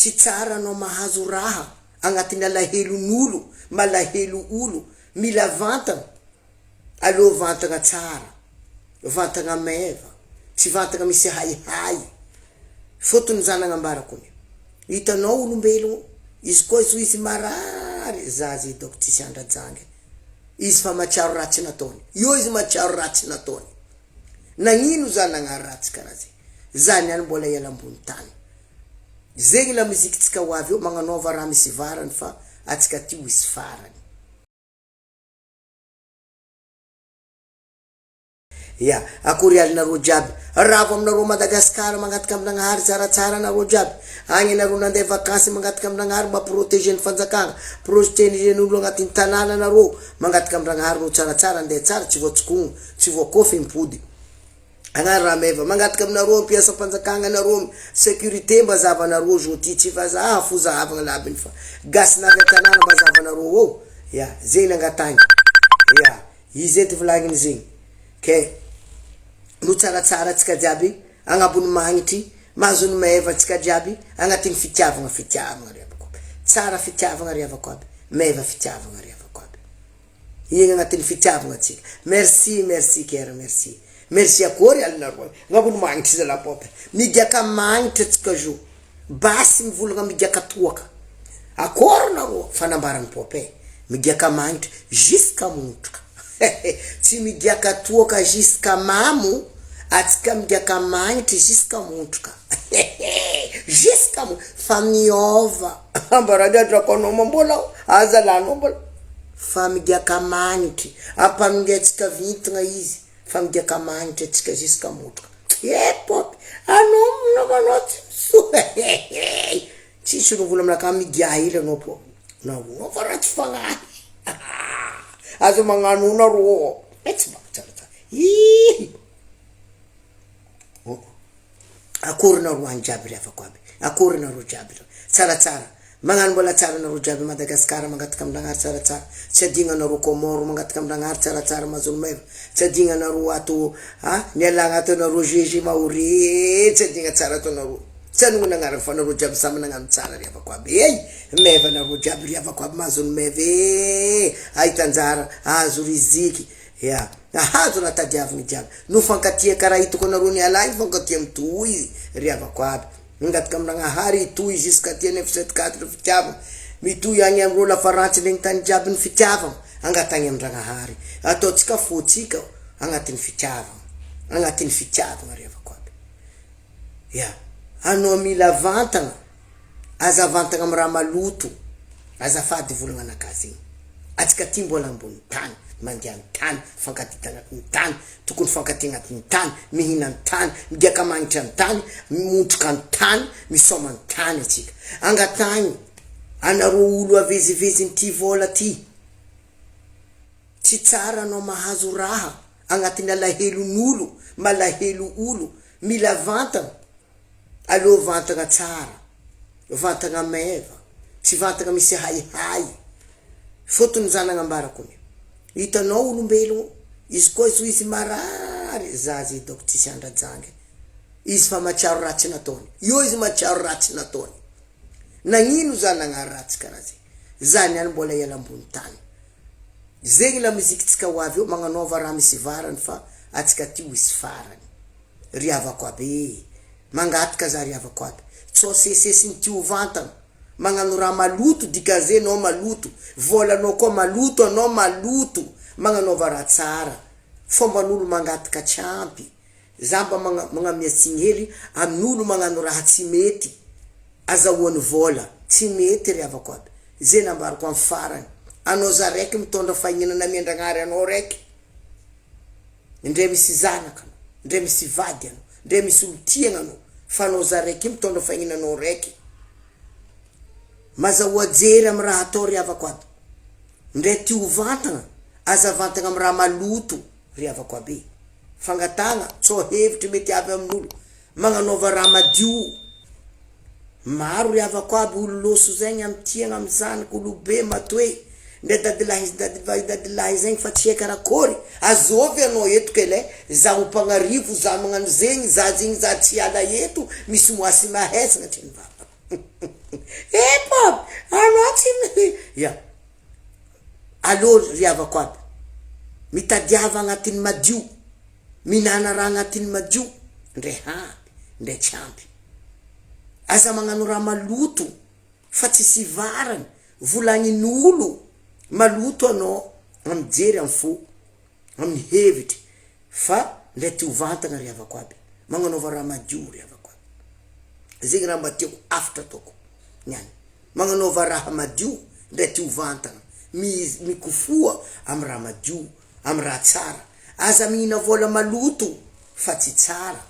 tsy tsara anao mahazo raha agnatin'ny alahelon'olo malahelo olo mila vantana aleo vantana tsara vantana meva tsy vantana misy haihay fotony zanagna ambarako ny hitanao olombelo izy koa izy marary zazy doko tsisy andrajangy izy fa matsiaro ratsy nataony io izy matsiaro ratsy nataony nagnino zanagna ratsy karaha zany any mbola ela ambony tany zegny la mizikitsika ho avy eo magnanova raha misy varany fa atsika ty isy farany ya akory alinareo jiaby ravo aminareo Madagasikara mangataka amin'agnahary tsaratsara nareo jiaby agny nareo nandeha vakansy mangataka amin'agnahary mba protéger ny fanjakana protéger n'olo agnatin'ny tanàna nareo mangataka amin'agnahary no tsaratsara andeha tsara tsy voatsokono tsy voakofy mipody agnary raha meva mangataka aminareo mpiasa mpanjakana nareo sécurité mba zavanareo zoti tsy vazaha fo zahavagna labiny fa gasy navy tanàna mba zavanareo ô ya zegny angatagny ya izy ety volagniny zegny ke no tsaratsara tsika jiaby agnabony magnitry mazony meva tsika jiaby agnatin'ny fitiavagna riavako aby tsara fitiavagna riavako aby meva fitiavagna riavako aby igny agnatin'ny fitiavagna tsika merci kera merci akory alinareo agnabony magnitry zalapope migiaka magnitry tsika zo basy mivolagna migiaka toaka akory nareo fanambarany pope migiaka magnitry jusqu'à motroka tsy migiaka toaka jusqu'à mamo atsika migiaka magnitry jusqu'à motroka jusqu'à fa miova ambaradiadrako anao mambola aza lanao mbola fa migiaka magnitry ampamingatsika vintagna izy fa migiaka magnitry atsika jusqu'à motroka pop anao tsisy novola aminaka migia hely anao po nao fa ratsy fagnahy azo magnano nareo tsy tsara akory nareo any jiaby riavako aby akory nareo jiaby tsaratsara magnano mbola tsara nareo jiaby Madagasikara mangataka amin'agnahary tsaratsara tsy adigna nareo Komoro mangataka amin'agnahary tsaratsara mazony meva tsy adigna nareo ato nialagna ato nareo GG Maoré tsy adigna tsara ato nareo tsy anogno nagnarana fa nareo jiaby samy nagnano tsara riavako aby meva nareo jiaby riavako aby mazony meva ahitanjara azo riziky ya ahazo natadiavagny jiaby no fankatia karaha hitako nareo nialagny fankatia mitoy riavako aby mangataka amin'agnahary itoy jusqu'à tia 974 fitiavagna mitoy agny amreo lafarantsy legny tany jiaby ny fitiavagna angatagny amin'agnahary ataotsika fotsika agnatin'ny fitiavagna riavako aby ya anao mila vantagna aza vantagna amy raha maloto azafady volagna anakazy atsika ty mbola ambony tany mandeha tany fankatita agnatin'ny tany tokony fankatia agnatin'ny tany mihina ny tany migiaka magnitra ny tany motroka ny tany misoma ny tany atsika angatagny anareo olo aveziveziny ty vola ty tsy tsara anao mahazo raha agnatin'ny alahelon'olo malahelo olo mila vantana aleo vantana tsara vantana meva tsy vantana misy haihay fotony zanagna ambarako ny hitanao olombelo izy koa izy marary zazy doko tsisy andrajangy izy fa matsiaro ratsy nataony io izy matsiaro ratsy nataony nagnino zanagna ratsy karaha zany any mbola ela ambony tany zegny la mizikitsika ho avy eo magnanova raha misy varany fa atsika ty isy farany riavako aby mangataka za riavako aby tsao sesesiny ty ho vantana magnano raha maloto dikazenao maloto volanao koa maloto anao maloto magnanova raha tsara fomban'olo mangataka tsampy zamba magnamiatsigny hely amin'olo magnano raha tsy mety azahoany vola tsy mety riavako aby zay nambarako amin'ny farany anao za raiky mitondra fahinana miandragnary anao raiky ndre misy zanaka anao ndre misy vady anao ndre misy olo-tiagna anao fa anao za raiky mitondra fahinananao raiky mazahoa jery amy raha atao riavako aby ndre ty ho vantagna aza vantagna amy raha maloto riavako aby fangatagna tsao hevitry mety avy amin'olo magnanova raha madio maro riavako aby olo loso zegny amy tiagna amy zanaka olobe matoe ndre dadilahy zegny fa tsy haika rakory azovy anao eto kele za ho mpagnarivo za magnano zegny za zegny za tsy ala eto misy moasy mahesagna ty mivava ya alô ry havako aby mitadiava agnatin'ny madio minana raha agnatin'ny madio ndre hampy ndre tsy ampy aza magnano raha maloto fa tsy sivarany volagnin'olo maloto anao amijery amy fo amin'ny hevitry fa ndre ty hovantana ry havako aby magnanaova raha madio ry havako aby zegny raha mba tiako afatra ataoko niany magnanaova raha madio ndre ty hovantana mikofoa amy raha madio amy raha tsara aza mihina vola maloto fa tsy tsara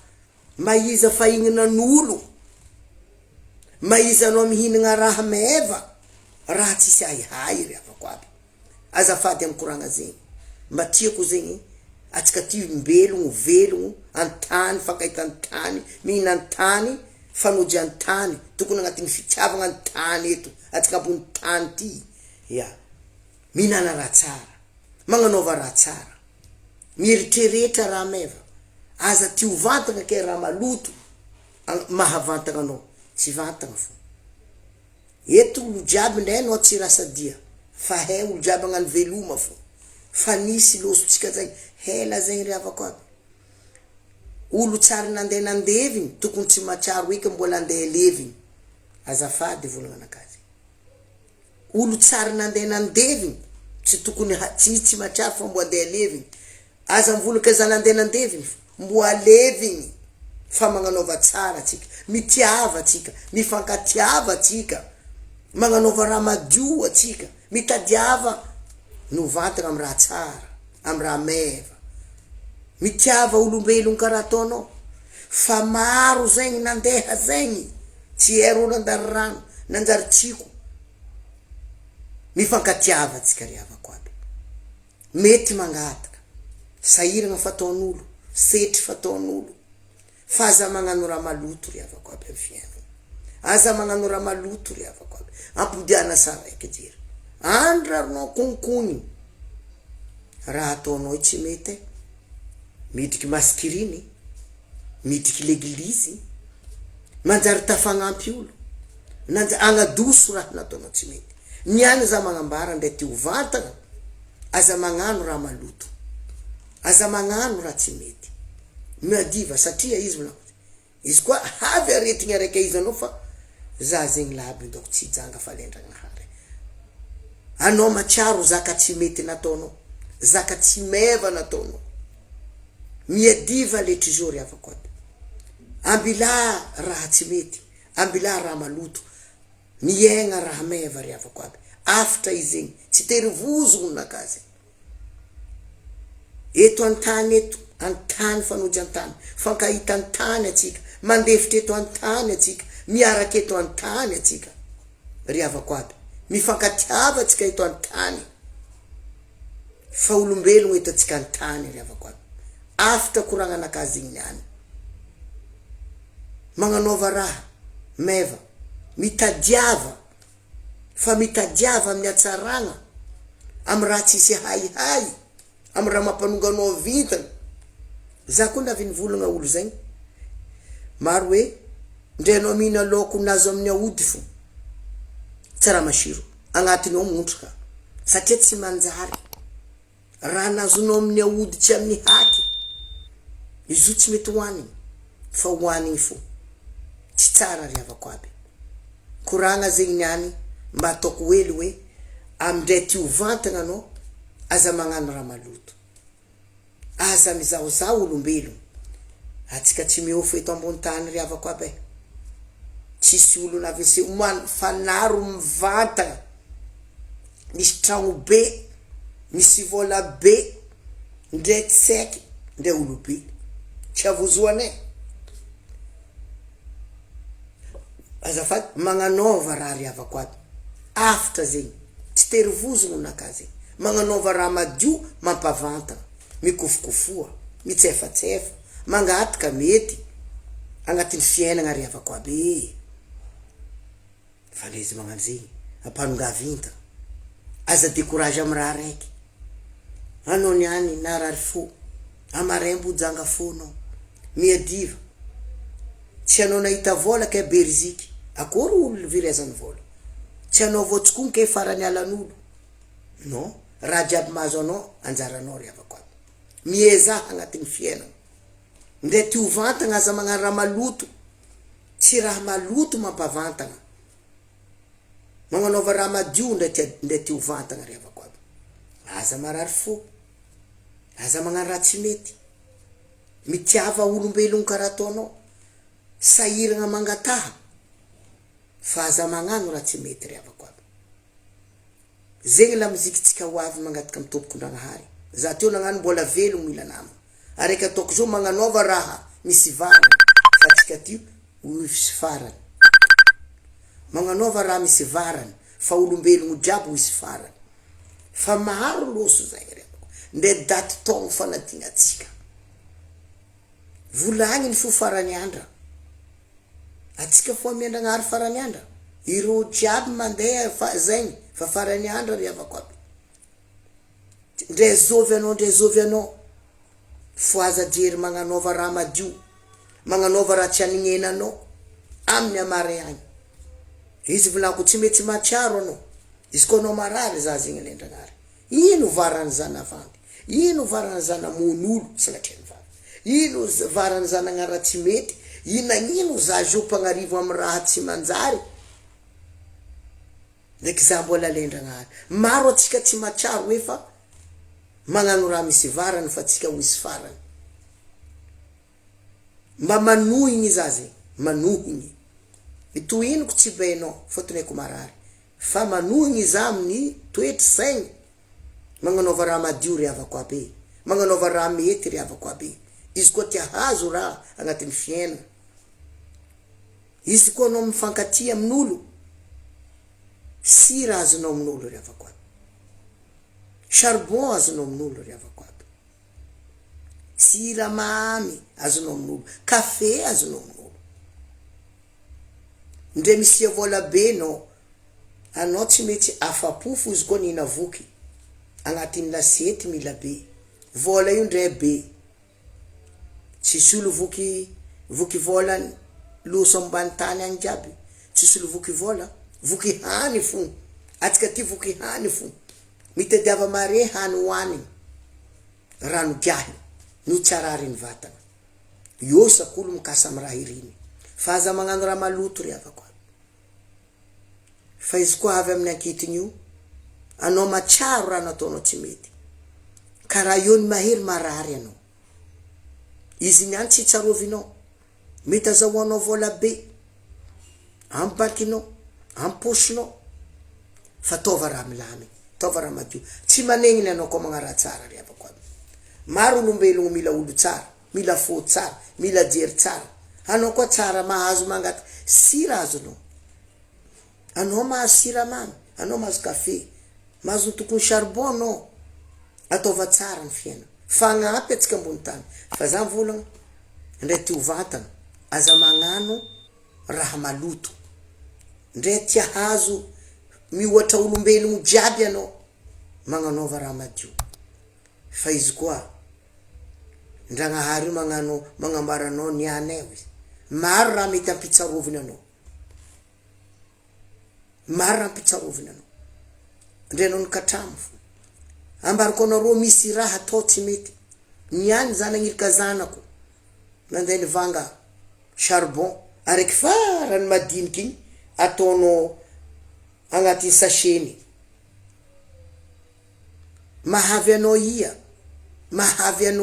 maiza fahignanan'olo maiza anao mihinagna raha meva raha tsisy haihay ry havako aby azafady amy koragna zegny mba tiako zegny atsika ty mbelogno velogno antany fakahita antany mihina antany fanojy antany tokony agnatin'ny fitiavagna antany eto atsika ambony tany ty ya mihinana raha tsara magnanaova raha tsara mieritreretra raha meva aza ty hovantagna ke raha maloto mahavantagna anao tsy vantagna fo eto olo jiaby ndray anao tsy rasadia fa he olo jiaby agnano veloma fo fa nisy losotsika zay hela zegny ry havako aby olo tsary nandeha nandevigny tokony tsy mahatsaro eky mbola andeha levigny azafady volagna anakazy olo tsary nandeha nandevigny tsy tokony tsy mahatsaro fa mbo andeha levigny aza mivolaka za nandeha nandevigny mbo alevigny fa magnanaova tsara atsika mitiava atsika mifankatiava atsika magnanaova raha madio atsika mitadiava no vantagna amy raha tsara amy raha meva mitiava olombelogno karaha ataonao fa maro zegny nandeha zegny tsy ero nandary rano nanjary tsiko mifankatiava atsika ry havako aby mety mangataka sahiragna fataon'olo setry fataon'olo fa aza magnano raha maloto ry havako aby amy fiainagna aza magnano raha maloto ry havako aby ampodiana saraiky jery andraronao konikony raha ataonao tsy mety midriky maskiriny midriky leglizy manjary tafagnampy olo agnadoso raha nataonao tsy mety niany za magnambara ndray ty hovantagna aza magnano raha maloto aza magnano raha tsy mety miadiva satria izy koa havy aretigny araiky izy anao fa za zegny laby ndako tsy janga falendragnahary anao matsiaro zaka tsy mety nataonao zaka tsy meva nataonao miadiva letry zao ry havako aby ambila raha tsy mety ambila raha maloto miaigna raha meva ry havako aby afatra izy zegny tsy tery vozogno nakazy eto antany eto antany fanojy antany fankahita antany atsika mandefitra eto antany atsika miaraka eto antany atsika ry havako aby mifankatiava atsika eto antany fa olombelogno eto atsika antany ry havako aby afatra koragna anakazy igny niany magnanaova raha meva mitadiava fa mitadiava amin'ny hatsaragna amy raha tsisy haihay amy raha mampanonganao vintana za koa navy nivolagna olo zegny maro hoe ndre anao mihina laoko nazo amin'ny aody fo tsara masiro agnatiny ao montraka satria tsy manjary raha nazonao amin'ny aody tsy amin'ny haky izy tsy mety hoanigny fa hoanigny fo tsy tsara ry havako aby koragna zegny niany mba ataoko hely hoe amindray ty hovantagna anao aza magnano raha maloto aza mizahozaho olombelogno atsika tsy miofo eto ambony tany ry havako aby tsisy olo navese fanaro mivantagna misy tragno be misy vola be ndray tsaiky ndray olo be tsy avozoanay azafady magnanaova raha ry havako aby afatra zegny tsy tery vozogno nakazy magnanaova raha madio mampavantagna mikofokofoa mitsefatsefa mangataka mety agnatin'ny fiainagna ry havako aby fa le izy magnano zegny ampanongavinta aza décourage amy raha raiky anao niany narary fo amarimbo janga fonao miadiva tsy anao nahita vola ke Belgique akory olo virezany vola tsy anao voatsokoa ke farany alan'olo non raha jiaby mahazo anao anjaranao ry havako aby miezaha agnatin'ny fiainana ndre ty hovantana aza magnano raha maloto tsy raha maloto mampavantana magnanaova raha madio ndre ty hovantana ry havako aby aza marary fo aza magnano raha tsy mety mitiava olombelogno karaha ataonao sahiragna mangataha fa aza magnano raha tsy mety ry havako aby zegny la mizikitsika ho avy mangataka mitombokon-dragnahary za teo nagnano mbola velogno mila nama araiky ataoko zao magnanaova raha misy varany fa tsika tio hisy farany magnanaova raha misy varany fa olombelogno jiaby hisy farany fa maro loso zay ry havako ndre daty taogno fanadinatsika volagny ny fo farany andra atsika fo amiandragnahary farany andra ireo jiaby mandeha zaigny fa farany andra ry havako aby ndre zovy anao fo aza jery magnanaova raha madio magnanaova raha tsy anignenanao amin'ny amare agny izy volako tsy mety matsiaro anao izy ko anao marary za zegny lendragnahary ino varany zanavandy ino varany zanamon'olo salatrany vavy ino varany zanagna raha tsy mety ino za zo mpagnarivo amin'ny raha tsy manjary ndraiky za mbola lendragnahary maro atsika tsy matsiaro efa magnano raha misy varany fa tsika ho isy farany mba manohigny za zegny manohigny itoinoko tsy bainao fotony haiko marary fa manohigny za amin'ny toetry saigny magnanaova raha madio ry havako aby magnanaova raha mety ry havako aby izy koa tia hazo raha agnatin'ny fiainana izy koa anao mifankatia amin'olo sira azonao amin'olo ry havako aby charbon azonao amin'olo ry havako aby siramamy azonao amin'olo kafe azonao amin'olo ndre misy vola be anao tsy mety afapofo izy koa nina voky agnatin'ny lasety mila be vola io ndre be tsisy olo voky vola loso ambany tany agny jiaby tsisy olo voky hany fo atsika ty voky hany fo mitadiava mare hany hoaniny rano giahy no tsarary ny vatana io sakolo mikasa amy raha iriny fa aza magnano raha maloto ry havako aby fa izy koa avy amin'ny ankitiny io anao matsiaro raha nataonao tsy mety karaha io ny mahery marary anao izy niany tsy tsarovinao mety azahoanao vola be ambankinao amposinao fa taova raha milamy taova raha madio tsy manegniny anao koa magnaraha tsara ry havako aby maro olombelogno mila olo tsara mila fo tsara mila jery tsara anao koa tsara mahazo mangata sira azonao anao mahazo siramamy anao mahazo kafe mahazo tokony charbon anao ataova tsara ny fiaina fagnampy atsika ambony tany fa za mivolagna ndre ty hovantana aza magnano raha maloto ndre tia hazo mihoatra olombelogno jiaby anao magnanaova raha madio fa izy koa ndragnahary io magnambara anao niany eo izy maro raha mety ampitsaroviny anao maro raha ampitsaroviny anao ndre anao nikatramo fo ambariko anareo misy raha atao tsy mety niany zana agnirika zanako nandeha nivanga charbon araiky farany madiniky igny ataonao agnatin'ny sacheny mahavy anao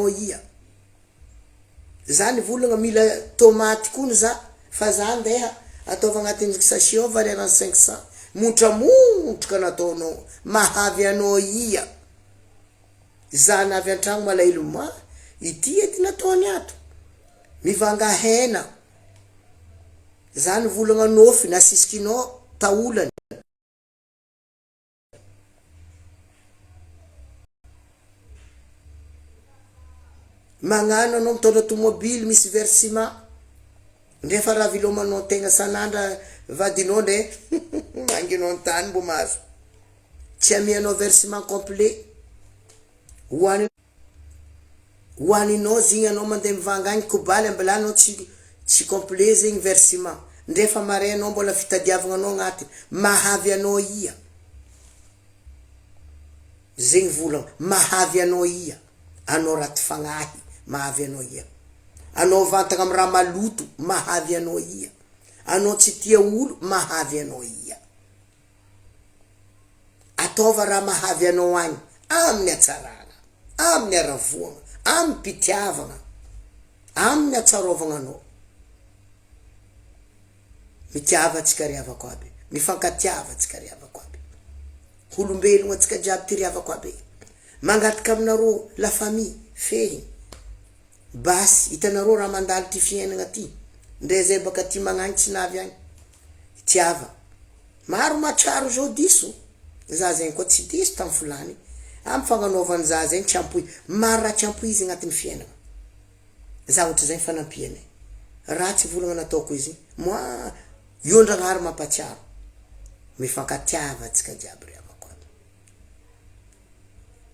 ia zany volagna mila tomaty kony za fa za andeha ataova agnatin'ny sachet ao valeur 500 montramontroka nataonao mahavy anao ia za navy antragno malailo ma ity edy nataony ato mivanga hena zany volagna nofy nasisikinao taolany magnano anao mitondra tomobily misy versement ndefa raha vilomanao tegna sanandra vadinao ndre manginao antany mbo mahazo tsy amianao versement complet hoaninao zegny anao mandeha mivanga agny kobaly ambilanao tsy complet zegny versement Ndefa mare anao mbola fitadiavagna anao agnatiny, mahavy anao ia. Zegny volagna, mahavy anao ia. Anao raty fagnahy, mahavy anao ia. Anao vantagna amy raha maloto, mahavy anao ia. Anao tsy tia olo, mahavy anao ia. Ataova raha mahavy anao agny, amin'ny atsaragna, amin'ny aravoagna, amin'ny pitiavagna, amin'ny atsarovagna anao. Mitiava atsika riavako aby, mifankatiava atsika riavako aby. Olombelogno atsika jiaby ty riavako aby. Mangataka aminareo la famille fehiny. Basy hitanareo raha mandalo ty fiainagna ty. Ndre zay baka ty magnagny tsy navy agny. Tiava. Maro matraro zao diso. Za zegny koa tsy diso tamy fulany. Amy fagnanaovany za zegny tsy ampoy. Maro raha tsy ampoy izy agnatin'ny fiainagna. Za ohatra zegny fanampiany. Ratsy volagna nataoko izy. Moi io ndragnahary mampatsiaro. Mifankatiava atsika jiaby riavako aby.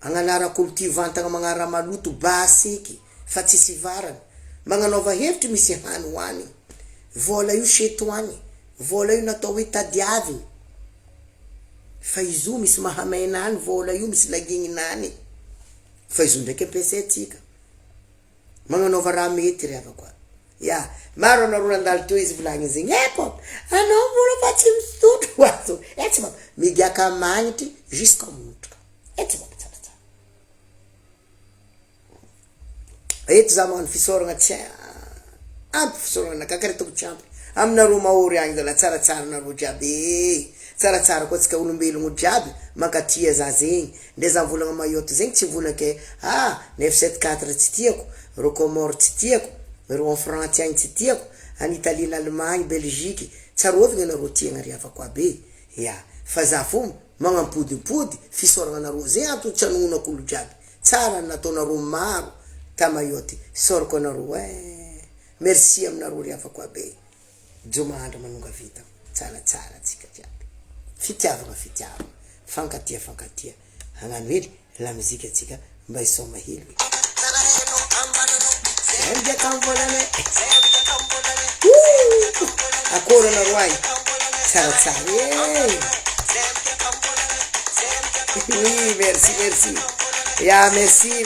Agnanarako olo ty vantagna magnara maloto basiky fa tsisy varany. Magnanaova hevitry misy hany hoany. Vola io setoany. Vola io natao hoe tadiaviny. Fa izy io misy mahamainany, vola io misy lagigninany. Fa izy io ndraiky ampiasaitsika. Magnanaova raha mety riavako aby. Ya, maro anareo nandalo teo izy volagny zegny. Pop, anao mbola fa tsy misotro ato. Tsy baba, migiaka magnitry jusqu'à motroka. Tsy baba tsaratsara. Eto za magnano fisoragna tsy ampy fisoragna kakare toko tsy ampy. Aminareo mahory agny zala tsaratsara nareo jiaby. Tsaratsara koa tsika olombelogno jiaby mankatia za zegny. Nde za volagna mayotte zegny tsy volake 974 tsy tiako, Rocomore tsy tiako, ro France agny tsy tiako, any Italie, l'Allemagne, Belgique, tsarovigna nareo tiagna riavako aby. Ya, fa za fo magnampodimpody fisoragna nareo zegny antony tranonako olo jiaby. Tsara nataonareo maro ta mayotte. Sorako anareo merci aminareo riavako aby. Jomandra manonga vita. Tsaratsara tsika jiaby. Fitiavagna fitiavagna. Fankatia. Hagnano hely la muzika tsika mba isoma hely. Zemdia kambolane. Akora nareo agny. Tsaratsara. Oui, merci. Ya, merci.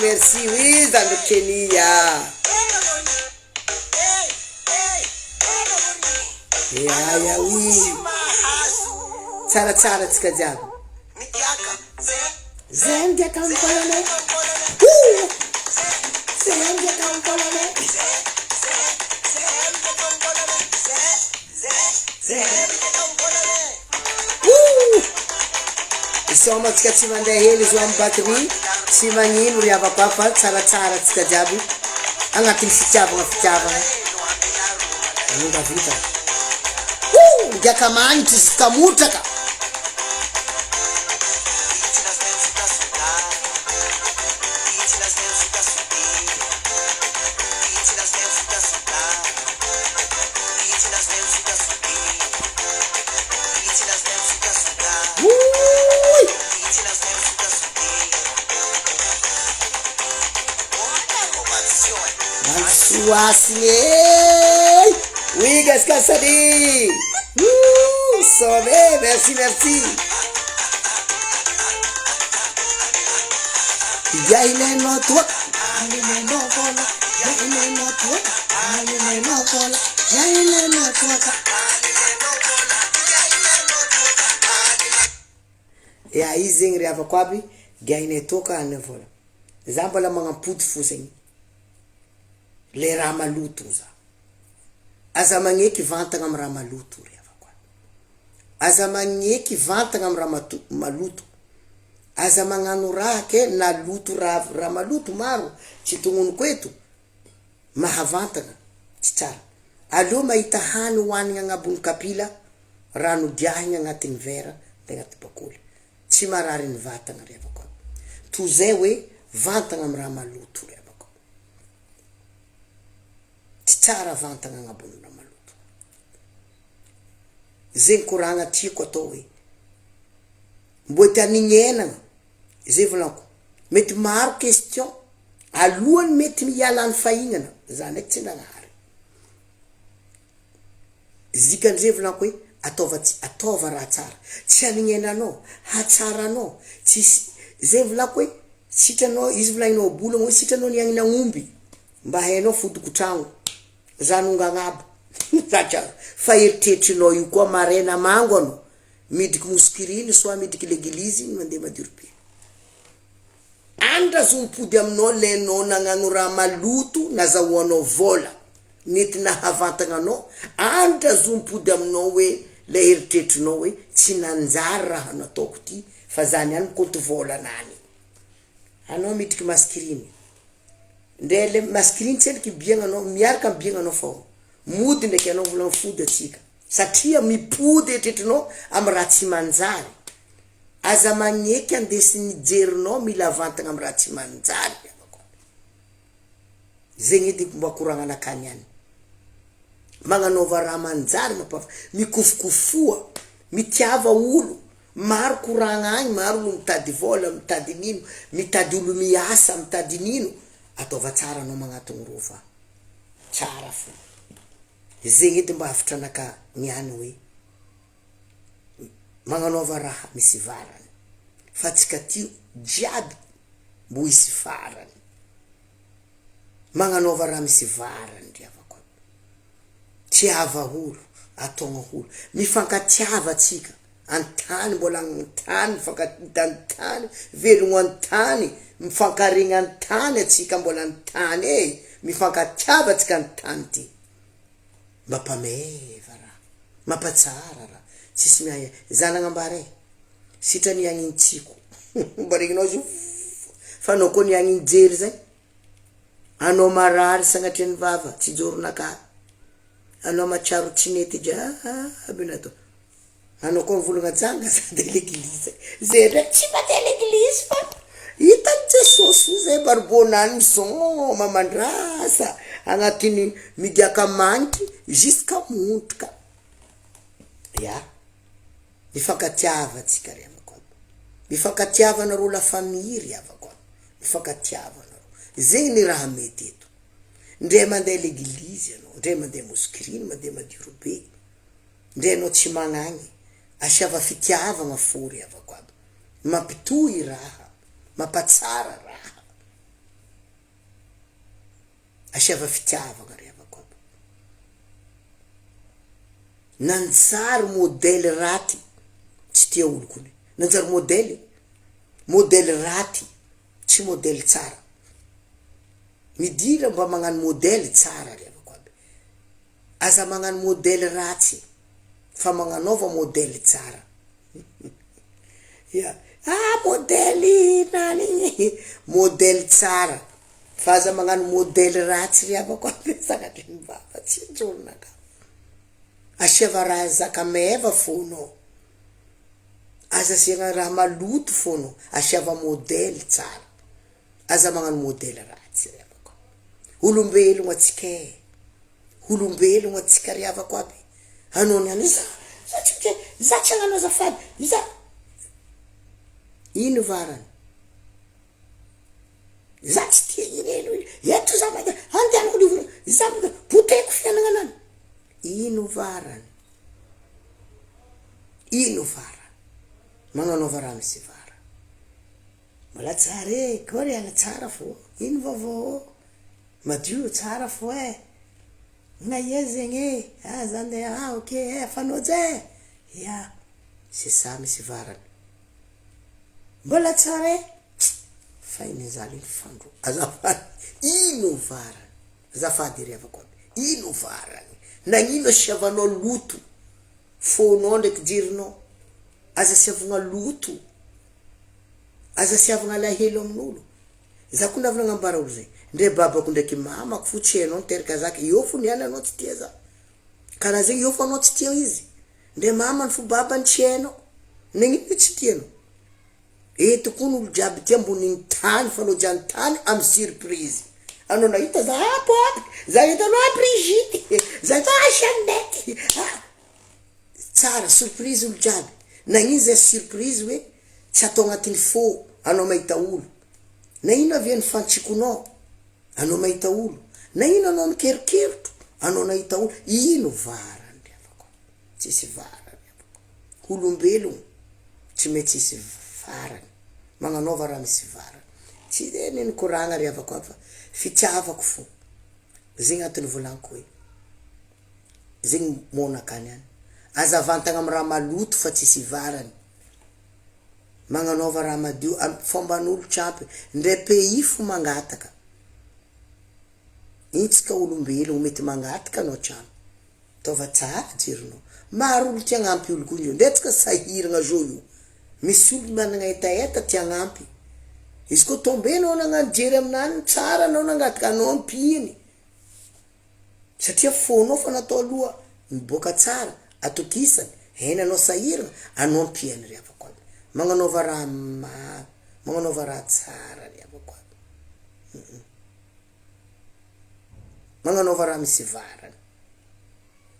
Oui, zandro Kenya. Ya, oui. Tsaratsara tsika jiaby. Zemdia kambolane. Zemdia kambolane. Isoma tsika tsy mandeha hely izy amy batterie. Tsy magnino riavako aby fa tsaratsara tsika jiaby. Agnatin'ny fitiavagna. Manonga vita. Migiaka magnitry jusqu'à motraka. Suasne. Oui, qu'est-ce que ça dit? Sauvé, merci. Yaine toi. Ya izy zegny riavako aby, gaine toka ane vola. Za mbola magnampody fo zegny. Le raha maloto za. Aza magneky vantagna amy raha maloto riavako aby. Aza magneky vantagna amy raha maloto. Aza magnano raha ke naloto raha maloto maro tsy tognonoko eto. Mahavantagna tsy tsara. Aleo mahita hany hoanigna agnabon'ny kapila, rano diahigna agnatin'ny vera, de agnaty bakoly. Tsy marary ny vatagna riavako aby. To zay hoe vantagna amy raha maloto riavako. Tsy tsara vantagna agnabon'ny raha maloto. Zegny koragna tiako atao hoe mbo te hanigny enagna. Zay volanko. Mety maro question. Alohany mety miala ny fahignana. Za ndraiky tsy nagnahary. zikandre volako hoe ataova raha tsara, tsy anignenanao, hatsaranao, tsisy zay volako hoe sitranao, izy volagninao bolagna hoe sitranao niagnina omby mba hainao fodiko tragno zanongagnabo satria fa eritreritrinao io koa maraina mango anao midriky moskiriny soa midriky leglizy mandeha madio-be andra zompody aminao lenao nagnano raha maloto nazahoanao vola nety nahavantagna anao, andra zompody aminao hoe le eritreritrinao hoe tsy nanjary raha nataoko ty fa zany any konto vola nany anao midriky maskiriny ndre le maskiriny tsendriky biagna anao miaraka biagna anao fao mody ndraiky anao volagna fody atsika satria mipody eritreritrinao amy raha tsy manjary aza magneky andesi nijerinao mila vantagna amy raha tsy manjary zegny edy mba koragna anakany any magnanaova raha manjary mikofokofoa mitiava olo maro koragna agny maro olo mitady vola mitady nino mitady olo miasa mitady nino ataova tsara anao magnatony rova tsara fo zegny edy mba hafitra anaka niany hoe magnanaova raha misy varany fa tsika ty jiaby mbo hisy farany magnanaova raha misy varany driavako tiava olo ataogna olo mifankatiava tsika antany mbola antany mifankatantany velogno antany mifankaregny antany atsika mbola antany e mifankatiava tsika antany ty mba pameva raha mampatsara raha tsisy miaya zanagnambara sitra niagny tsiko mba regninao izy fa anao koa niagny jery zay anao marary sagnatria ny vava tsy joronaka anao matsaro tsinety jiaby natao anao koa mivolagna janga sady leglizy zay ndraiky tsy mandeha leglizy fa hitany jesosy zay barbonany mizon mamandrasa agnatiny midiaka magnitry jusqu'à montrika ya mifankatiava tsika ry avako aby mifankatiavanareo la famille ry avako aby mifankatiavanareo zegny ny raha mety eto ndre mandeha leglizy anao ndre mandeha moskiriny mandeha madio-be ndre anao tsy magnagny asiava fitiavagna fo ry avako aby mampitohy raha mampatsara raha asiava fitiavagna ry avako aby nanjary modely raty tsy tia olo kony nanjary modely raty tsy modely tsara midira mba magnano modely tsara ry avako aby aza magnano modely ratsy fa magnanaova modely tsara ya modely nany modely tsara fa aza magnano modely ratsy ry avako aby sagnatry ny vava tsy joronaka asiava raha zaka meva fonao aza asiagna raha maloto fonao asiava modely tsara aza magnano modely ratsy ry avako olombelogno atsika olombelogno atsika ry avako aby anao niany za tsy agnano azafady za ino varany za tsy tia ineno eto za maka andeanako livro za maka poteko fianagnanany ino varany magnanaova raha misy vara mbola tsara e kory ala tsara fo ino vaovao madio tsara fo naia zegny zany ok fanao zay ya c'est ça misy varany mbola tsara fa iny zany iny fandro azafady ino varany azafady ry avako aby ino varany nagnino asiavanao loto fonao ndraiky jirinao aza siavagna loto aza siavagna lahelo amin'olo za ko ndavy nagnambara olo zay ndre babako ndraiky mamako fo tsy hainao niteraka zaka io fo niany anao tsy tia za karaha zegny io fo anao tsy tia izy ndre mamany fo babany tsy hainao nagnino tsy tianao tokony olo jiaby tia amboniny tany fa anao jiany tany amy surprise anao nahita za pop za hitanao Brigitte za hitanao Jeannette tsara surprise olo jiaby nagnino zay surprise hoe tsy atao agnatiny fô anao mahita olo na ino aviany fantsikonao anao mahita olo na ino anao mikerikeritro anao nahita olo ino varany ry avako tsisy varany. Olombelogno tsy mety tsisy varany, magnanaova raha misy varany. Tsy de neny koragna riavako aby fa fitiavako fo. Zegny antony volaniko hoe zegny monakany any. Azavantagna amy raha maloto fa tsisy varany. Magnanaova raha madio fomban'olo tsampy, ndray pays fo mangataka. Itsika olombelogno mety mangataka anao trano. Tova tsara jerinao. Maro olo tia agnampy olo koa io. Ndetsika sahiragna zao io. Misy olo managna etaeta tia agnampy. Izy koa tombenao nagnano jery aminany tsara anao nangataka anao ampihiny. Satria fonao fa natao aloha miboaka tsara, atokisany, henanao sahiragna, anao ampihany riavako aby. Magnanaova raha magnanaova raha tsara riavako aby. Magnanaova raha misy varany.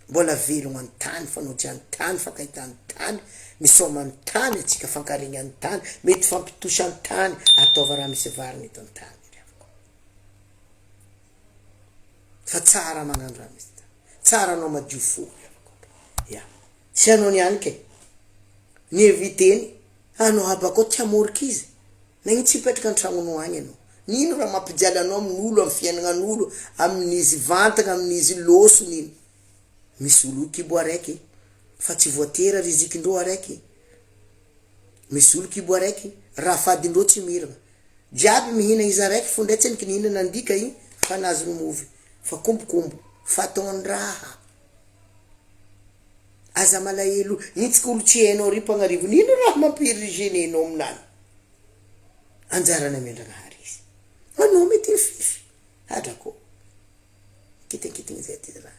Mbola velogno an-tany, fanojy an-tany, fankahita an-tany, misoma an-tany, atsika fankaregny an-tany, mety fampitosy an-tany, ataova raha misy varany eto an-tany. Fa tsara magnano raha misy tany. Tsara anao madio fo. Ya. Tsy anao niany ke. Ny eviteny, anao abako tia morika izy. Nagny tsy hipetraka an-tragnonao agny anao. Nino raha mampijaly anao amin'olo, amin'ny fiainagnan'olo, amin'izy vantagna, amin'izy loso nino. Misy olo kibo araiky, fa tsy voatera rizikindreo araiky. Misy olo kibo araiky, raha fadindreo tsy miragna. Jiaby mihina izy araiky, fo ndray tsy nihinana andika igny, fa nazy movy. Fa kombokombo, fatondraha. Aza malahelo, itsika olo tsy hainao ry mpagnarivo, nino raha mampirigene anao aminany. Anjarana mendrana hary izy. Anao mety ny fify. Hadrako. Kitin zay ty raha.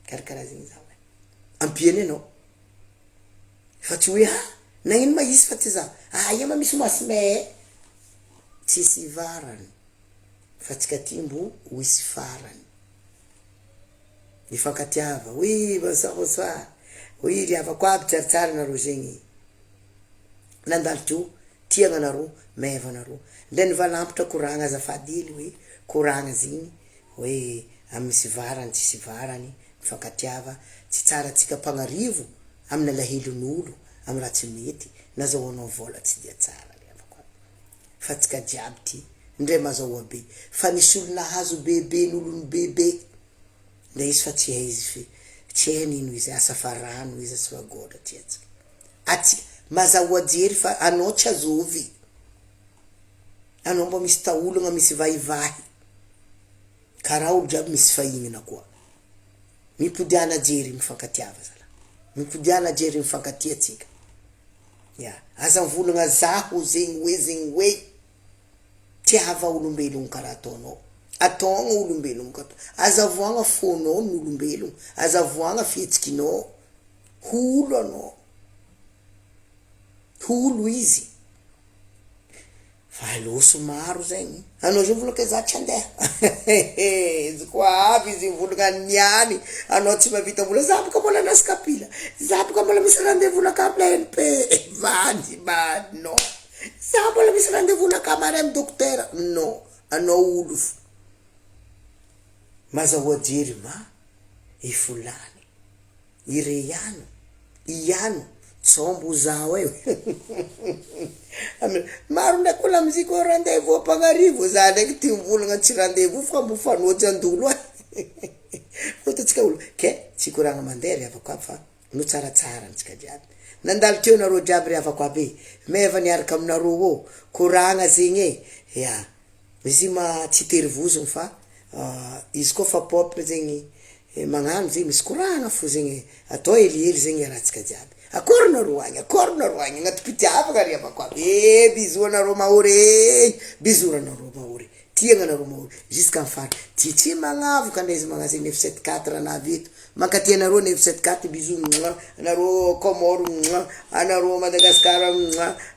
Karakara zegny zao. Ampihany anao. Fa tsy hoe nagnino mahisy fa ty za. Ia ma misy masime. Tsisy varany. Fa tsika timbo wisy farany. Ifankatiava. Oui, bonsoir. Oui, riavako aby tsaratsara nareo zegny. Nandalo teo, tiagna nareo, meva nareo. Ndray nivalampitra koragna azafady hely hoe koragna zegny hoe misy varany, tsisy varany, mifankatiava, tsy tsara tsika mpagnarivo amina lahelon'olo, amy raha tsy mety, nazahoanao vola tsy dia tsara riavako aby. Fa tsika jiaby ty, ndray mazahoa be. Fa nisy olo nahazo bebe n'olony bebe. Ndray izy fa tsy hay izy tsy hay nino izy asa farano izy asa fagotra ty atsika. Atsika mazahoa jery fa anao tsy azovy. Anao mba misy taolagna misy vaivahy. Karaha olo jiaby misy fahignana koa. Mipodiana jery mifankatiava zala. Mipodiana jery mifankatia tsika. Ya, aza volagna zaho zegny hoe tiava olombelogno karaha ataonao. Ataogna olombelogno kato. Azavoagna fonao n'olombelogno. Azavoagna fihetsikinao. Holo anao. Holo izy. Fa loso maro zegny. Anao zay volaka za tsy andeha. Izy koa avy izy volagna niany. Anao tsy mavita vola. Za boka mbola nasy kapila. Za boka mbola misy rendez-vous nakamy la NP. Vandy no. Za mbola misy rendez-vous nakamy amy dokotera. No. Anao olo fo. Mazahoa jery ma. Ifolany. Ireyano. Iano. Tsombo zao eo. Maro ndraiky kola amiziko rendez-vous ampagnarivo. Za ndraiky ty mivolagna tsy rendez-vous fa mbo fanojo andolo. Fotatsika olo. Ke, tsy koragna mandeha riavako aby fa no tsaratsara antsika jiaby. Nandalo teo nareo jiaby riavako aby. Meva niaraka aminareo ô. Koragna zegny e. Ya. Izy ma tsy terivozony fa izy koa fa pop zegny magnano zegny misy koragna fo zegny. Atao helihely zegny rahatsika jiaby. Akory nareo agny, agnaty pitiavaka riavako aby. Bisous nareo mahory. Bisous nareo mahory. Tiagna nareo mahory. Jusqu'à en fara. Tsy magnavoka ndray izy magnazy 974 anavy eto. Mankatia nareo 974 bisous. Nareo Comore. Nareo Madagascar.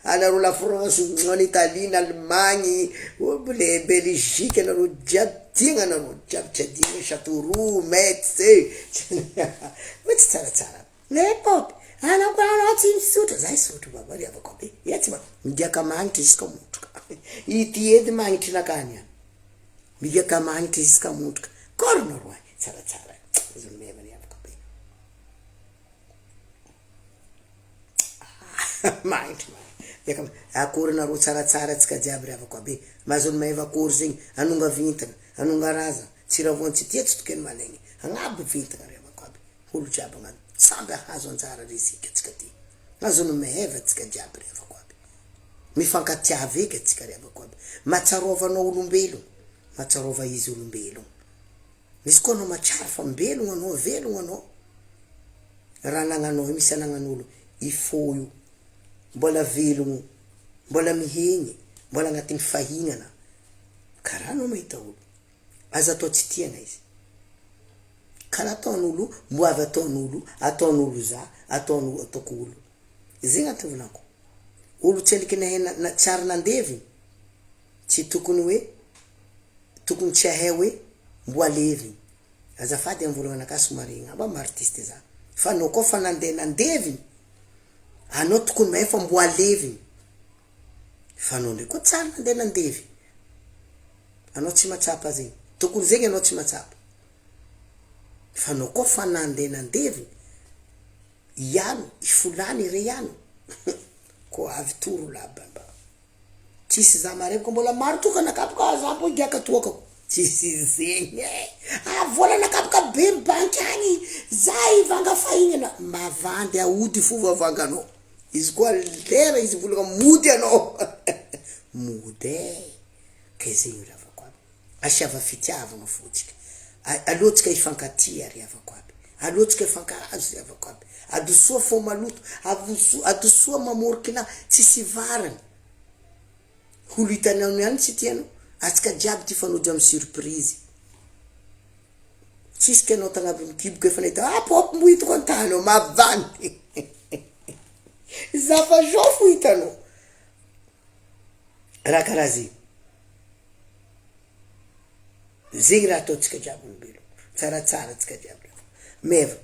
Nareo la France. Italie, Allemagne. Le Belgique. Nareo jiaby. Tiagna nareo jiaby tsy adigna. Châteauroux, Metz. Mety tsaratsara. Le pop. Anao tsy misotra. Zay sotra baba riavako aby. Etsy ma. Midiaka magnitry izy ka motroka. Ity edy magnitry nakany any. Midiaka magnitry izy ka motroka. Kory nareo any. Tsaratsara. Izy meva riavako aby. maitry akory nareo tsaratsara atsika jiaby ry havako aby mazony maeva akory zegny anonga vintana anonga raza tsy ravony tsy tia tsy tokeny malegny agnaby vintana ry havako aby olo jiaby agnano samby ahazo anjara rizika atsika ty azony maeva atsika jiaby ry havako aby mifankatiava eky atsika ry havako aby matsarovanao olombelogno matsarova izy olombelogno misy koa anao matsara fa mbelogno anao velogno anao raha nagnanao misy anagnan'olo ifo io mbola velogno mbola mihegny mbola agnatin'ny fahinana karaha anao mahita olo aza atao tsy tiana izy karaha ataon'olo mboavy ataon'olo za ataoko olo zegny ataonako olo tsy aliky nahay tsara nandevy tsy tokony tsy ahay hoe mbo alevy azafady amvolagna anaka somarigna aba martiste za fa anao koa fa nandevy anao tokony mahay fa mbo alevy fa anao ndray koa tsara nandevy anao tsy matsapa zegny tokony zegny anao tsy matsapa fa anao koa fa nandevy iano ifolany ire iano ko avy toro labamba tsisy za marevaka mbola maro toka nakapoka za mbo igaka toakako tsisy zegny vola nakapoka be banky agny za ivanga fahinana mavandy aody fova vanganao izy koa lera izy volagna mody anao mody ke zegny ry havako aby asiava fitiavagna fotsika alohatsika ifankatia ry havako aby alohatsika ifankahazo ry havako aby adosoa fo maloto adosoa mamorokina tsisy varana holo hitanao ihany tsy tianao atsika jiaby ty fanojo amy surprise tsisy kenao tagnaby mikiboka efa nahita pop mbo hitako antanao mavandy zafa zofo hitanao raha karaha zegny raha ataotsika jiaby olombelo tsaratsara atsika jiaby meva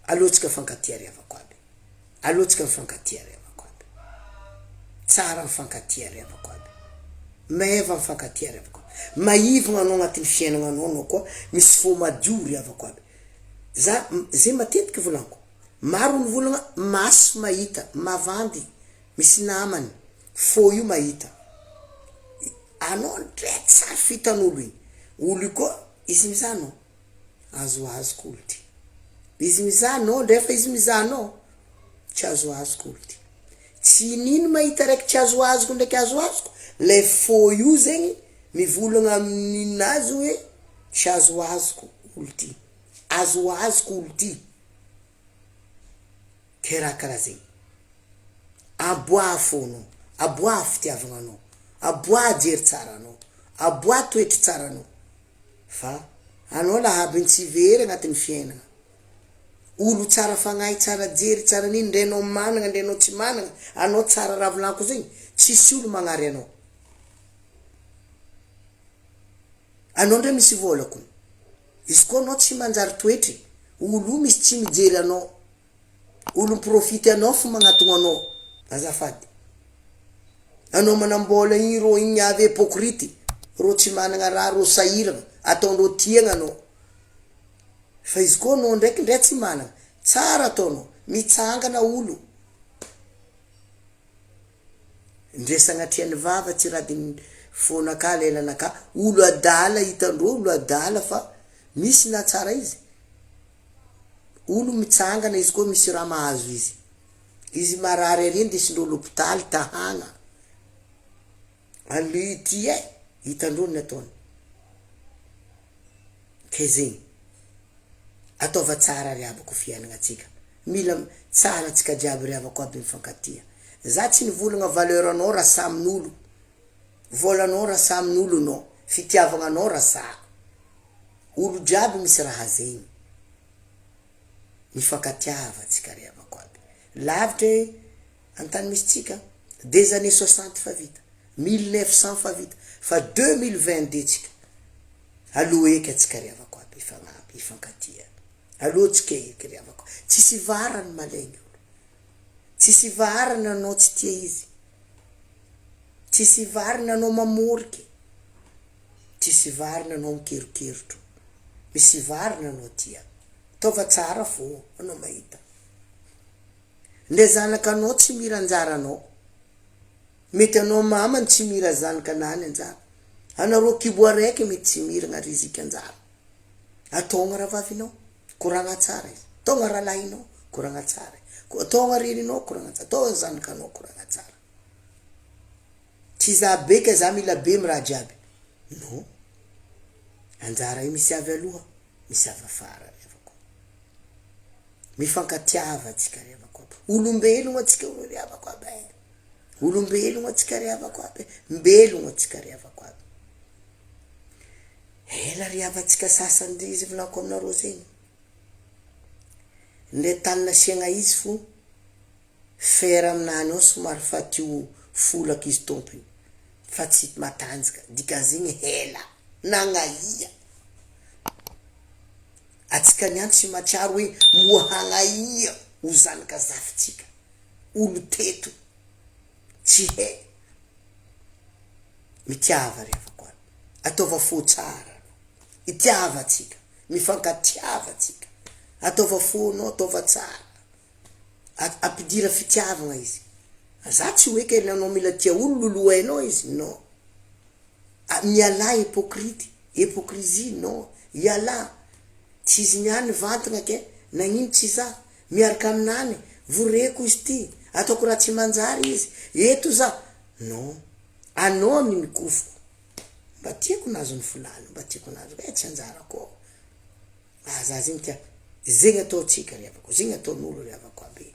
alohatsika fankatia ry havako aby alohatsika mifankatia ry havako aby tsara mifankatia ry havako aby meva mifankatia ry havako aby maivagna anao agnatin'ny fiainagna anao koa misy fo madio ry havako aby za zay matetiky volaniko maro ny volagna maso mahita mavandy misy namany fo io mahita anao ndraiky sary fitan'olo igny olo koa izy mizanao azoazoko olo ty izy mizanao ndrefa izy mizanao tsy azoazoko olo ty tsy nino mahita raiky tsy azoazoko ndraiky azoazoko le fo io zegny mivolagna amin'inazy hoe tsy azoazoko olo ty azoazoko olo ty ke raha karaha zegny aboa fonao aboa fitiavagna anao aboa jery tsara anao aboa toetry tsara anao fa anao lahaby tsy very agnatin'ny fiainagna olo tsara fagnahy tsara jery tsara niny ndrenao managna ndrenao tsy managna anao tsara ravolako zegny tsisy olo magnary anao ndray misy volako izy koa anao tsy manjary toetry olo misy tsy mijery anao olo miprofity anao fo magnatogna anao azafady anao manambola igny ro igny avy hypocrite ro tsy managna raha ro sahiragna ataondreo tiagna anao fa izy koa anao ndraiky ndray tsy managna tsara ataonao mitsangana olo ndresagnatria ny vava tsy raha di fonaka lelanaka olo adala hitandreo olo adala fa misy na tsara izy olo mitsangana izy koa misy raha mahazo izy marary areny desindreo l'hôpital tahana aluty hitandreo ny ataony ke zegny ataova tsara ry havako fiainagna atsika mila tsara atsika jiaby ry havako aby mifankatia za tsy nivolagna valeur anao raha samin'olo volanao raha samin'olo anao fitiavagna anao raha sa olo jiaby misy raha zegny mifankatiava atsika ry havako aby lavitra antany misy tsika des années 60 fa vita 1900 fa vita fa 2022 tsika aloha eky atsika ry havako aby ifagnampy ifankatia aloha tsika eky ry havako tsisy varany malegny olo tsisy varany anao tsy tia izy tsisy varany anao mamoriky tsisy varany anao mikerokerotro misy varany anao tia taova tsara fo anao mahita nde zanakanao tsy mira anjaranao, mety anao mamany tsy mira zanakanany anjara, anareo kibo araiky mety tsy mirana rizika anjara. Ataogna ravavinao koragna tsara izy, ataogna rahalahinao koragna tsara, ataogna reninao koragna tsara, ataogna zanakanao koragna tsara. Tsy za beka za mila be raha jiaby, no anjara io misy avy aloha misy avy afara. Mifankatiava atsika revako aby, olombelogno atsika revako aby, olombelogno atsika revako aby, mbelogno atsika revako aby. Ela riavatsika sasany izy volako aminareo zegny, nde tany nasiagna izy fo fera aminany ao somary fa tio folaka izy tompony fa tsy matanjaka, dikan'izegny hela nagnaia. Atsika niany tsy matsiaro hoe mohagnaia ho zanaka zafitsika, olo teto tsy he. Mitiava revako aby, ataova fo tsara, itiava atsika, mifankatiava atsika, ataova fonao, ataova tsara, ampidira fitiavagna izy. Za tsy hoe ke anao mila tia olo lolo hainao izy, no. Miala hypocrisie, no, iala. Tsy izy niany vantagna ke, nagnino tsy za, miaraka aminany, voreko izy ty, ataoko raha tsy manjary izy, eto za. No, anao ny mikofoko. Mba tiako nazo ny fulany, mba tiako nazo, tsy anjara koa. Za zegny tia, zegny atao tsika revako, zegny ataon'olo revako aby.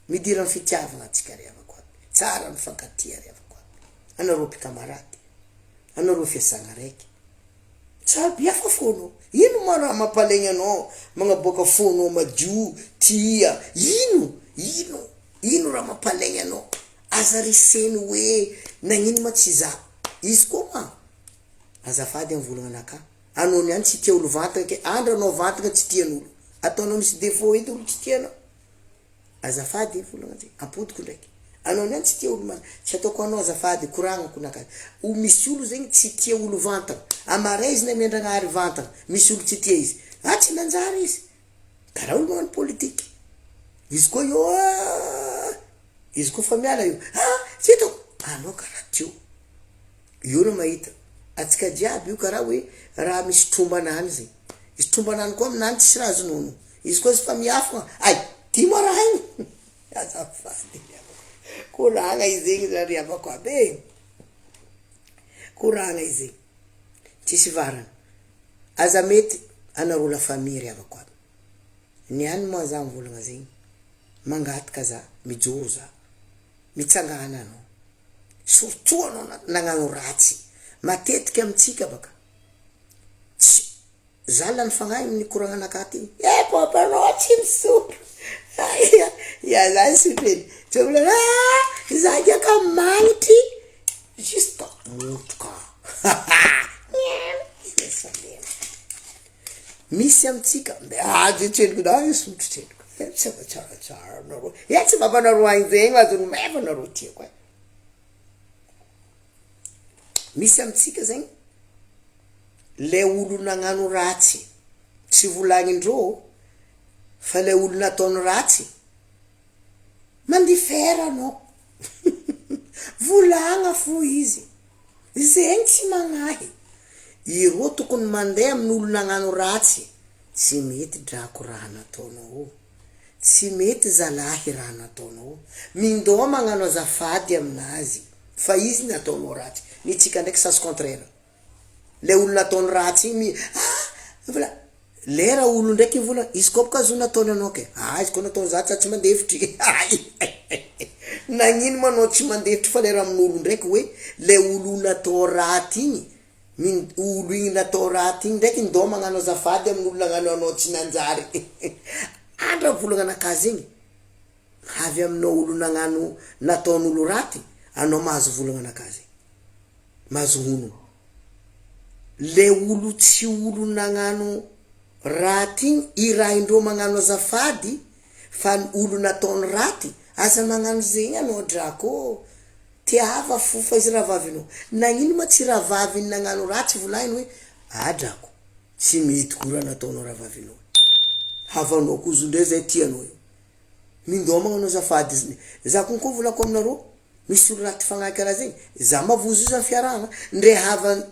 Midira ny fitiavagna atsika revako aby, tsara mifankatia revako aby. Anareo mpikamarady, anareo fiasagna raiky, tsara biafa fonao. Ino mara mampalegny anao, magnaboaka fonao madio, tia, ino raha mampalegny anao. Aza riseny hoe nagnino ma tsy za, izy koa ma azafady amin'ny volagna anaka, anao niany tsy tia olo vantagna ke, andra anao vantagna tsy tian'olo, ataonao misy défaut edy olo tsy tianao. Azafady volagna zegny, ampodiko ndraiky. Anao niany tsy tia olo mana, tsy ataoko anao azafady, koragnako naka. Misy olo zegny tsy tia olo vantagna, amaray izy na miandragnahary vantagna, misy olo tsy tia izy, tsy nanjary izy. Karaha olo magnano politika. Izy koa io, izy koa fa miala io, tsy hitako, anao karaha tio. Io no mahita, atsika jiaby io karaha hoe raha misy trombanany zegny. Izy trombanany koa aminany tsisy raha azonono. Izy koa izy fa miafagna, ty mo raha igny. Azafady. Koragna izy zegny raha riavako aby, koragna izy zegny. Tsisy varana. Aza mety anareo la famille riavako aby. Niany moa za mivolagna zegny, mangataka za, mijoro za, mitsangana anao. Surtout anao nagnano ratsy, matetika amitsika baka. Za lany fagnahy amin'ny koragna anaka ty, papa anao tsy misotro. Ya za sipeny, tsy volana, za diaka magnitry, juste motoka. Misy amitsika, tseliko da misotro tseliko. Tsy tsara nareo. Tsy papanareo agny zegny, azony meva nareo tiako. Misy amitsika zegny, le olo nagnano ratsy, tsy volagnindreo, fa le olo nataony ratsy, mandifera anao. Volagna fo izy. Zegny tsy magnahy. Ireo tokony mandeha amin'olo nagnano ratsy. Tsy mety drako raha nataonao. Tsy mety zalahy raha nataonao. Mindao magnano azafady aminazy. Fa izy nataonao ratsy. Ny tsika ndraiky sens contraire. Le olo nataony ratsy igny, voilà. Lera olo ndraiky vola, izy koa ka zo nataony anao ke. Izy koa nataony za tsy mandefitry. Nagnino manao tsy mandefitry fa lera amin'olo ndraiky hoe le olo natao raty igny, olo igny natao raty igny ndraiky ndao magnano azafady amin'olo nagnano anao tsy nanjary. Andra volagna anakazy igny, avy aminao olo nagnano nataon'olo raty, anao mahazo volagna anakazy, mahazo hono. Le olo tsy olo nagnano raty igny, iraindreo magnano azafady, fa olo nataony raty, asa magnano zegny anao drako. Tiava fo fa izy ravavinao. Nagnino ma tsy ravaviny nagnano ratsy volainy hoe, drako, tsy mety kora nataonao ravavinao. Havanao koa zondre zay tianao io. mindomagna anao zafady za konko volako aminareo misy olo raty fagnahy karaha zegny za mavozo izy amy fiarahana ndre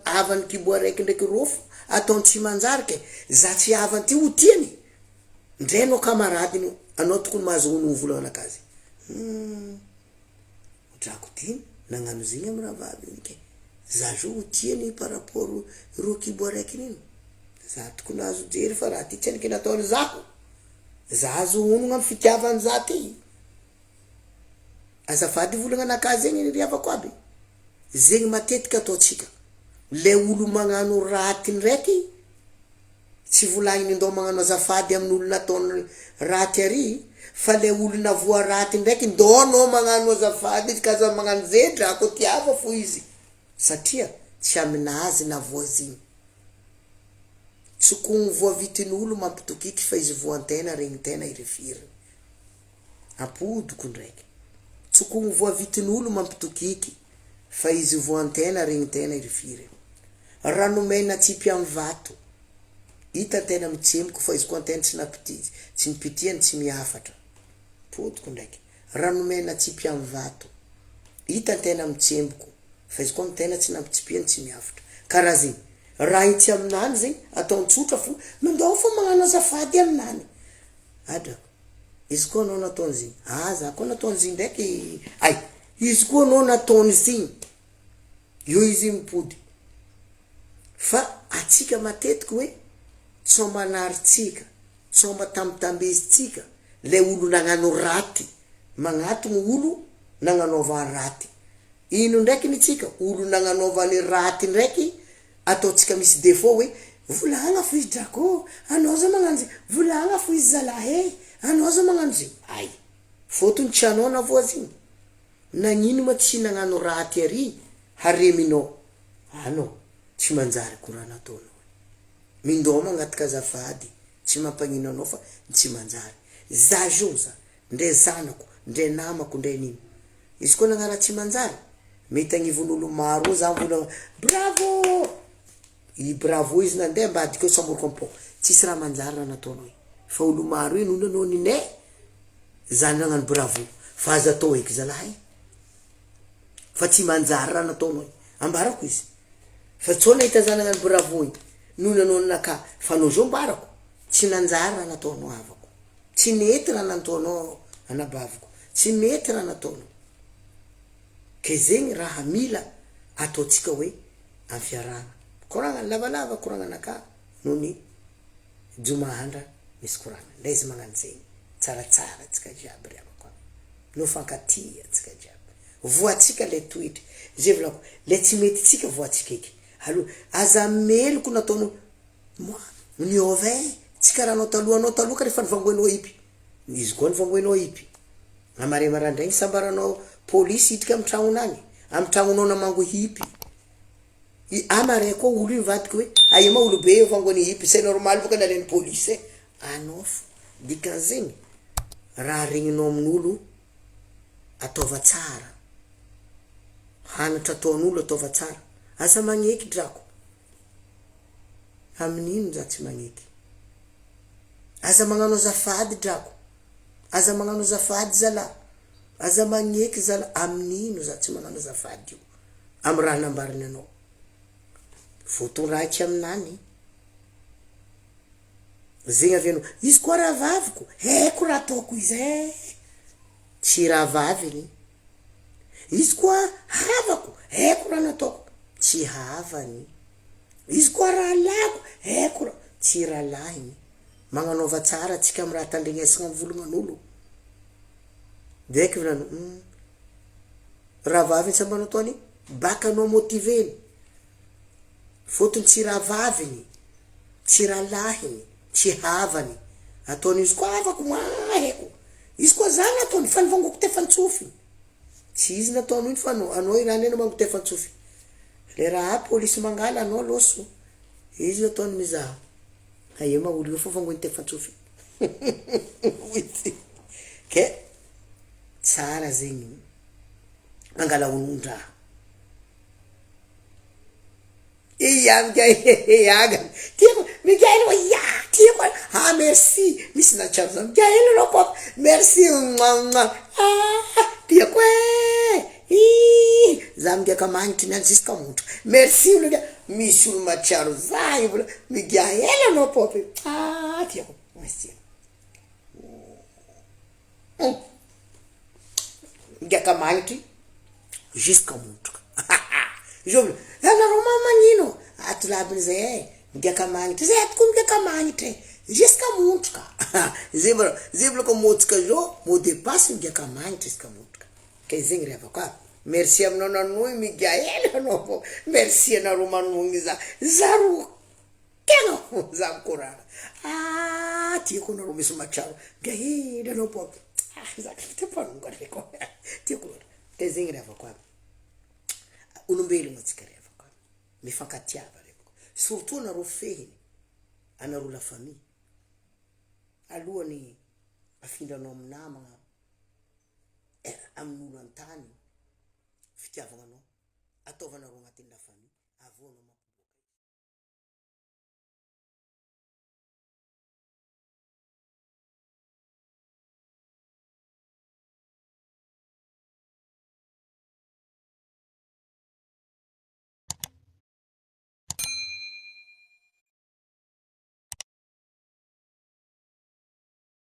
havany kibo araiky ndraiky rofo ataony tsy manjary ke za tsy havany ty ho tiany ndre anao kamaradiny anao tokony mahazo ono volagna anakazy drako ty nagnano zegny amy rahavavy igny ke za zo ho tiany par rapport ro kibo araiky igny za tokony azo jery fa raha ty tsy aniky nataony zako za azo onogna amy fitiavany za ty azafady volagna anakazy zegny riavako aby zegny matetiky ataotsika le olo magnano raty ndraiky tsy volagniny ndao magnano azafady amin'olo nataony raty ary fa le olo navoa raty ndraiky ndao anao magnano azafady izy kaza magnano zay drako tiava fo izy satria tsy aminazy navoa ziny tsokony voavitin'olo mampitokiky fa izy voantena regny tena irifiry apodiko ndraiky tsokony voavitin'olo mampitokiky fa izy voantena regny tena irifiry ranomena tsipy amy vato hita tena mitsemiko fa izy koa antena tsy mipitiany tsy miafatra podiko ndraiky ranomena tsipy amy vato hita tena mitsemiko fa izy koa antena tsy nampitsipiany tsy miafatra karaha zegny raha itsy aminany zegny ataony tsotra fo mandao fa magnano azafady aminany adra izy koa anao nataony zegny za koa nataony zegny ndraiky izy koa anao nataony zegny io izy mipody fa atsika matetiky hoe tsao manaritsika tsao matambitambezintsika le olo nagnano raty magnatony olo nagnanaovany raty ino ndraiky nitsika olo nagnanaovany raty ndraiky ataotsika misy défaut hoe volagna fo izy drako anao za magnano zegny volagna fo izy zalahy anao za magnano zegny fotony tsy anao navoa zegny nagnino ma tsy nagnano raty ary hareminao anao tsy manjary koraha nataonao mindoma agnatika azafady tsy mampagnino anao fa tsy manjary za zoza ndre zanako ndre namako ndre nino izy koa nagnara tsy manjary mety agnivon'olo maro za volagna bravo bravo izy nandeha ambadika eo samboriko ampo tsisy raha manjary raha nataonao fa olo maro ino nanao ninay zany nagnano bravo fa aza atao eky zalahy fa tsy manjary raha nataonao ambarako izy fa tsao nahita za nagnano bravo iny no nanao naka fa anao zao ambarako tsy nanjary raha nataonao havako tsy mety raha nataonao anabaviko tsy mety raha nataonao ke zegny raha mila ataotsika hoe amy fiarahana koragna lavalava koragna anaka no ny jomahandra misy koragna ndray izy magnano zegny tsaratsara tsika jiaby riavako no fankatia tsika jiaby voatsika le toetry zay volako le tsy mety tsika voatsika eky alo aza meloko nataonao niova tsika raha anao taloha ka rehefa nivangoenao hipy izy koa nivangoenao hipy amare marandraigny sambaranao polisy hitrika amy tragnonany amy tragnonao namango hipy amare koa olo iny vadika hoe aia ma olo be vangoany hipy c'est normal boka naleny polisy anao fo dikan'zegny raha regninao amin'olo ataova tsara hanatra ataon'olo ataova tsara aza magneky drako amin'ino za tsy magneky aza magnano azafady drako aza magnano azafady zala aza magneky zala amin'ino za tsy magnano azafady io amy raha nambariny anao votondraiky aminany zegny avy anao izy koa raha vaviko haiko raha ataoko izy tsy raha vaviny izy koa havako haiko raha nataoko tsy havany izy koa raha lako haiko raha tsy raha lahiny magnanaova tsara atsika amy raha tandregnesagna amy volognan'olo direky volano raha vaviny sambanao ataony baka anao motiveny fotony tsy raha vaviny tsy raha lahiny tsy havany ataony izy koa havako maheko izy koa zany ataony fa nivangoko tefantsofiny tsy izy nataony iny fa anao irany ena mango tefantsofiny le raha polisy mangala anao loso izy ataony mizaha aia ma olo io fa vangoiny tefantsofiny ke tsara zegny mangala onondraha Iamga iagan. Tiako, Miguel, ya, tiako. Ah, merci. Miss na charza. Miguel, no pop. Merci. Tiako. Zamga kamanti na ziska muito. Merci, uliga. Misul macharo zai, Miguel, no pop. Ah, tiako. Merci. Miguel kamanti. Ziska muito. Jovem, ela arruma manino. Atulabni zé, Miguel kamanti. Zé, tu como que kamanti? Ziska muito, cara. Zebra com música jo, mude passo Miguel kamanti, ziska muito. Que zingreva, cara. Merci am nona nui Miguel no. Merci na ruma nui zaru. Keno zamkurana. Ah, tio kono rumi sumacharo. Gaida no pop. Ah, zakte panu gareko. Tio kono. Que zingreva, cara. Unumbeli mutsikireva, cara. Mi fakatiava reko. Surtout na rofehini. Ana rula famille. Alua ni afinda no mnama. Amnulu antani. Fitiavanga no. Atova na runga tinda famille. Avono